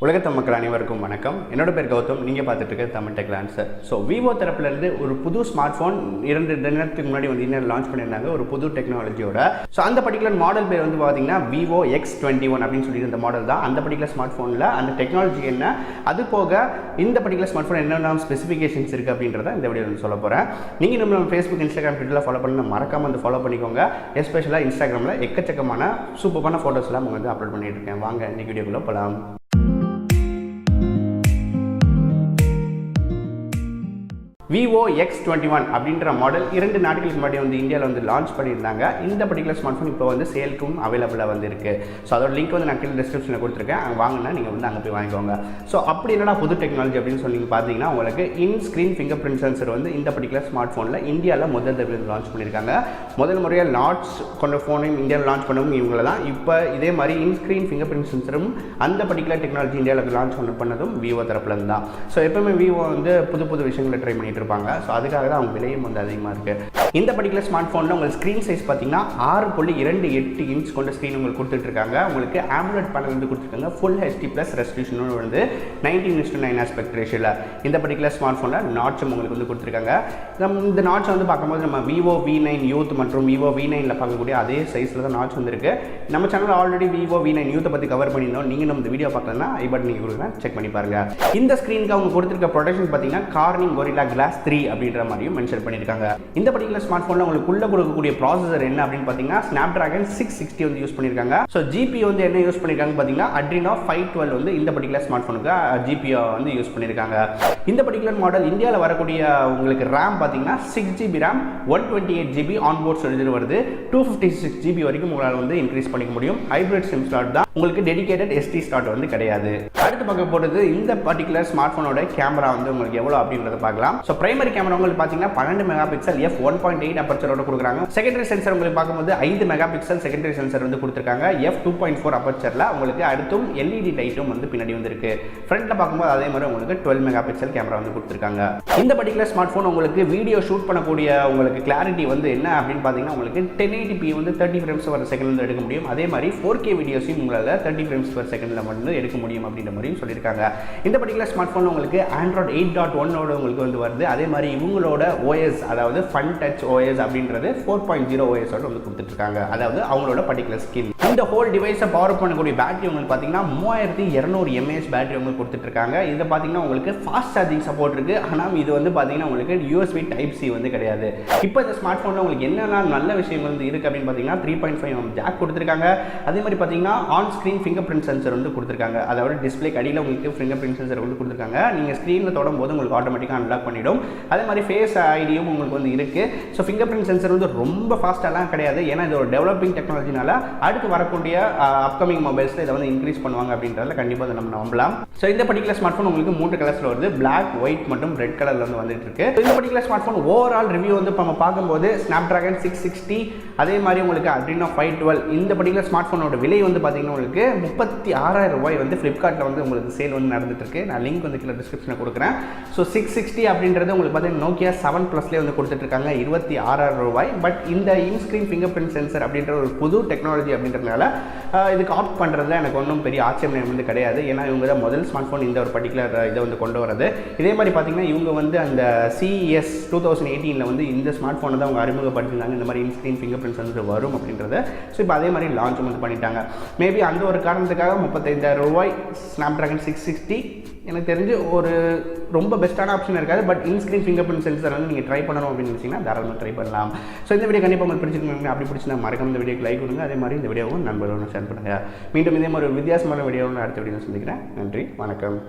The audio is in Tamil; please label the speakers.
Speaker 1: உலகத்தமிழ் மக்கள் அனைவருக்கும் வணக்கம். என்னோட பேர் கௌதம். நீங்கள் பார்த்துட்டு இருக்க தமிழ் TechLancer. ஸோ விவோ தரப்புலேருந்து ஒரு புது ஸ்மார்ட் ஃபோன் 2 தினத்துக்கு முன்னாடி வந்து இன்னும் லான்ச் பண்ணியிருந்தாங்க, ஒரு புது டெக்னாலஜியோட. ஸோ அந்த பர்டிகுலர் மாடல் பேர் வந்து பார்த்தீங்கன்னா Vivo X21 அப்படின்னு சொல்லிட்டு இந்த மாடல் தான். அந்த பர்டிகுலர் ஸ்மார்ட் ஃபோனில் அந்த டெக்னாலஜி என்ன, அது போக இந்த பர்டிகுலர் ஸ்மார்ட் ஃபோன் என்னென்ன ஸ்பெசிஃபிகேஷன்ஸ் இருக்குது அப்படின்றத இந்த வீடியோ வந்து சொல்ல போகிறேன். நீங்கள் நம்ம ஃபேஸ்புக், இன்ஸ்டாகிராம், ட்விட்டரில் ஃபாலோ பண்ண மறக்காமல் வந்து ஃபாலோ பண்ணிக்கோங்க. எஸ்பெஷலாக இன்ஸ்டாகிராமில் எக்கச்சக்கமான சூப்பரான ஃபோட்டோஸ்லாம் வந்து அப்லோட் பண்ணிட்டு இருக்கேன். வாங்க இன்னைக்கு வீடியோக்குள்ளே போகலாம். Vivo X21 அப்படின்ற மாடல் 2 நாட்களுக்கு முன்னாடி வந்து இந்தியாவில் வந்து லான்ச் பண்ணியிருந்தாங்க. இந்த பர்டிகுலர் ஸ்மார்ட் ஃபோன் இப்போ வந்து சேலுக்கும் அவைலபிளாக வந்து இருக்குது. ஸோ அதோட லிங்க் வந்து நான் கீழே டிஸ்கிரிப்ஷனில் கொடுத்துருக்கேன். அங்கே வாங்கினா நீங்கள் வந்து அங்கே போய் வாங்கிக்கோங்க. ஸோ அப்படி என்னடா புது டெக்னாலஜி அப்படின்னு சொல்லி பார்த்தீங்கன்னா, உங்களுக்கு ஸ்க்ரீன் ஃபிங்கர் பிரிண்ட் சென்சர் வந்து இந்த பர்டிகுலர் ஸ்மார்ட் ஃபோனில் இந்தியாவில் முதல் தடவை லான்ச் பண்ணியிருக்காங்க. முதல் முறையாக லான்ச் கொண்ட ஃபோனையும் இந்தியாவில் லான்ச் பண்ணவும் இவங்கள தான். இப்போ இதே மாதிரி ஸ்க்ரீன் ஃபிங்கர் பிரிண்ட் சென்சரும் அந்த பர்டிகுலர் டெக்னாலஜி இந்தியாவில் லான்ச் பண்ணதும் விவோ தரப்புலேருந்து தான். ஸோ எப்பவுமே விவோ வந்து புது விஷயங்களை ட்ரை பண்ணிட்டு இருப்பாங்க. ஸோ அதுக்காக தான் அவங்க விலையும் வந்து அதிகமாக இருக்குது. இந்த பர்டிகுலர் ஸ்மார்ட் ஃபோனில் உங்களுக்கு ஸ்க்ரீன் சைஸ் பார்த்தீங்கன்னா 6.28 இன்ச் கொண்ட ஸ்க்ரீன் உங்களுக்கு கொடுத்துட்ருக்காங்க. உங்களுக்கு AMOLED பேனல் வந்து கொடுத்துருக்காங்க. ஃபுல் HD ப்ளஸ் ரெசல்யூஷனும் வந்து 19:9 ஆஸ்பெக்ட் ரேஷியோவில் இந்த பர்டிகுலர் ஸ்மார்ட் ஃபோனில் நாட்சும் உங்களுக்கு வந்து கொடுத்துருக்காங்க. இந்த நாட்ச் வந்து பார்க்கும்போது நம்ம Vivo V9 யூத் மற்றும் Vivo V9ல் பார்க்கக்கூடிய அதே சைஸில் தான் நாட்ச் வந்துருக்கு. நம்ம சேனலில் ஆல்ரெடி Vivo V9 யூத்தை பற்றி கவர் பண்ணியிருந்தோம். நீங்கள் நம்ம இந்த வீடியோ பார்க்கலன்னா ஐ பட்டன் நீங்கள் கொடுங்க, செக் பண்ணி பாருங்கள். இந்த ஸ்க்ரீனுக்கு அவங்க கொடுத்துருக்க ப்ரொடக்ஷன் பார்த்தீங்கன்னா கார்னிங் கொரில்லா கிளாஸ் 3 அப்படின்ற மாதிரியும் மென்ஷன் பண்ணியிருக்காங்க. இந்த பர்டிகுலர் ஸ்மார்ட் ஃபோனில் உங்களுக்கு உள்ள கொடுக்கக்கூடிய ப்ராசஸர் என்ன அப்படின்னு பார்த்தீங்கன்னா snapdragon 660 வந்து யூஸ் பண்ணியிருக்காங்க. ஸோ GPU வந்து என்ன யூஸ் பண்ணியிருக்காங்க பார்த்தீங்கன்னா Adreno 512 வந்து இந்த பர்டிகுலர் ஸ்மார்ட் ஃபோனுக்கு GPU வந்து யூஸ் பண்ணியிருக்காங்க. இந்த பர்டிகுலர் மாடல் இந்தியாவில் வரக்கூடிய உங்களுக்கு RAM பார்த்தீங்கன்னா 6GB RAM, 128GB onboard storage வருது. 256GB வரைக்கும் உங்களால் வந்து இன்க்ரீஸ் பண்ணிக்க முடியும். ஹைப்ரிட் சிம் ஸ்லாட் தான், உங்களுக்கு டெடிகேட்டட் SD ஸ்லாட் வந்து கிடையாது. அடுத்து பார்க்க போகிறது இந்த பர்டிகுலர் ஸ்மார்ட் ஃபோனோட கேமரா வந்து உங்களுக்கு எவ்வளோ அப்படின்றத பார்க்கலாம். ஸோ பிரைமரி கேமரா உங்களுக்கு பார்த்தீங்கன்னா 12 மெகா பிக்சல் f1.8 அப்பர்ச்சரோட கொடுக்குறாங்க. செகண்டரி சென்சர் உங்களுக்கு பார்க்கும்போது 5 மெகா பிக்சல் செகண்டரி சென்சர் வந்து கொடுத்துருக்காங்க. f2.4 அப்பர்ச்சரில் உங்களுக்கு அடுத்தும் LED லைட்டும் வந்து பின்னாடி வந்துருக்கு. ஃப்ரண்ட்டில் பார்க்கும்போது அதே மாதிரி உங்களுக்கு 12 மெகா பிக்சல் கேமரா வந்து கொடுத்துருக்காங்க. இந்த பர்டிகுலர் ஸ்மார்ட் ஃபோன் உங்களுக்கு வீடியோ ஷூட் பண்ணக்கூடிய உங்களுக்கு கிளாரிட்டி வந்து என்ன அப்படின்னு பார்த்தீங்கன்னா, உங்களுக்கு 1080p வந்து 30 ஃப்ரேம்ஸ் per செகண்ட் வந்து எடுக்க முடியும். அதே மாதிரி 4K வீடியோஸையும் உங்களால் 30 ஃப்ரேம்ஸ் per செகண்டில் வந்து எடுக்க முடியும் அப்படின்ற மாதிரியும் சொல்லியிருக்காங்க. இந்த பர்டிகுலர் ஸ்மார்ட் ஃபோன் உங்களுக்கு Android 8.1 உங்களுக்கு வந்து வருது. அதே மாதிரி இவங்களோட OS அதாவது Fun Touch OS அப்படின்றது 4.0 OS வந்து கொடுத்துட்ருக்காங்க. அதாவது அவங்களோட பர்டிகுலர் ஸ்கின். இந்த ஹோல் டிவைஸை பவர் பண்ணக்கூடிய பேட்டரி உங்களுக்கு பார்த்தீங்கன்னா 3200 mAh பேட்டரி உங்களுக்கு கொடுத்துட்ருக்காங்க. இதில் பார்த்தீங்கன்னா உங்களுக்கு ஃபாஸ்ட் சார்ஜிங் சப்போர்ட் இருக்குது. ஆனால் இது வந்து பார்த்தீங்கன்னா உங்களுக்கு USB Type-C வந்து கிடையாது. இப்போ இந்த ஸ்மார்ட் ஃபோனில் உங்களுக்கு என்னென்ன நல்ல விஷயம் வந்து இருக்குது அப்படின்னு பார்த்தீங்கன்னா 3.5mm ஜாக் கொடுத்துருக்காங்க. அதே மாதிரி பார்த்தீங்கன்னா on screen finger print sensor வந்து கொடுத்துருக்காங்க. அதாவது டிஸ்பிளே அடியில் உங்களுக்கு ஃபிங்கர் பிரிண்ட் சென்சர் வந்து கொடுத்துருக்காங்க. நீங்கள் ஸ்க்ரீனில் தொடும் போது உங்களுக்கு ஆட்டோமேட்டிக்காக அன்லாக் பண்ணிடும். அதே மாதிரி ஃபேஸ் ஐடியும் உங்களுக்கு வந்து இருக்குது. ஸோ ஃபிங்கர் பிரிண்ட் சென்சர் வந்து ரொம்ப ஃபாஸ்ட்டாலாம் கிடையாது. ஏன்னா இது ஒரு டெவலப்பிங் டெக்னாலஜினால அடுத்து வரக்கூடிய அப்கமிங் மொபைல்ஸில் இதை வந்து இன்க்ரீஸ் பண்ணுவாங்க அப்படின்றத கண்டிப்பாக அதை நம்ம நம்பலாம். ஸோ இந்த பர்டிகுலர் ஸ்மார்ட் ஃபோன் உங்களுக்கு 3 கலர்ஸில் வருது. பிளாக், ஒயிட் மற்றும் ரெட் கலரில் வந்து வந்துட்டு இருக்கு. இந்த particular smart phone overall review வந்து நம்ம பார்க்கும்போது snapdragon 660, அதே மாதிரி உங்களுக்கு Adreno 512 இந்த பர்டிகுலர் ஸ்மார்ட் ஃபோனோட விலை வந்து பார்த்தீங்கன்னா உங்களுக்கு 36,000 ரூபாய் வந்து ஃப்ளிப்கார்ட்டில் வந்து உங்களுக்கு சேல் வந்து நடந்துட்டு இருக்கு. நான் லிங்க் வந்து கீழே டிஸ்கிரிப்ஷனில் கொடுக்குறேன். ஸோ 660 அப்படின்றது உங்களுக்கு பார்த்தீங்கன்னா Nokia 7 Plusலேயே வந்து கொடுத்துட்ருக்காங்க 26,000 ரூபாய். பட் இந்த இன்ஸ்க்ரீன் ஃபிங்கர் பிரிண்ட் சென்சர் அப்படின்ற ஒரு புது டெக்னாலஜி அப்படின்றதுனால இதுக்கு ஆப்ட் பண்ணுறதுல எனக்கு ஒன்றும் பெரிய ஆச்சரியம் வந்து கிடையாது. ஏன்னா இவங்க தான் முதல் ஸ்மார்ட் ஃபோன் இந்த ஒரு பர்டிகுலர் இதை வந்து கொண்டு வரது. இதே மாதிரி பார்த்தீங்கன்னா இவங்க வந்து அந்த CES 2018 வந்து இந்த ஸ்மார்ட் ஃபோனை தான் அவங்க அறிமுகப்படுத்தினாங்க. இந்த மாதிரி இன்ஸ்க்ரீன் ஃபிங்கர் பிரிண்ட் சென்சர் வரும் அப்படின்றத. ஸோ இப்போ அதே மாதிரி லான்ச் வந்து பண்ணிட்டாங்க. மேபி அந்த ஒரு காரணத்துக்காக 35,000 ரூபாய் snapdragon 660 எனக்கு தெரிஞ்சு ஒரு ரொம்ப பெஸ்ட்டான ஆப்ஷன் இருக்காது. But in-screen finger print sensor வந்து நீங்கள் ட்ரை பண்ணணும் அப்படின்னு நினச்சிங்கன்னா தாராளமாக ட்ரை பண்ணலாம். ஸோ இந்த வீடியோ கண்டிப்பாக உங்களுக்கு பிடிச்சிருக்கீங்க. அப்படி பிடிச்சினா மறக்காம இந்த வீடியோக்கு லைக் கொடுங்க. அதே மாதிரி இந்த வீடியோவும் நண்பர்களோட ஷேர் பண்ணுங்கள். மீண்டும் இதே மாதிரி ஒரு வித்தியாசமான வீடியோவில் அடுத்த வீடியோ சந்திக்கிறேன். நன்றி, வணக்கம்.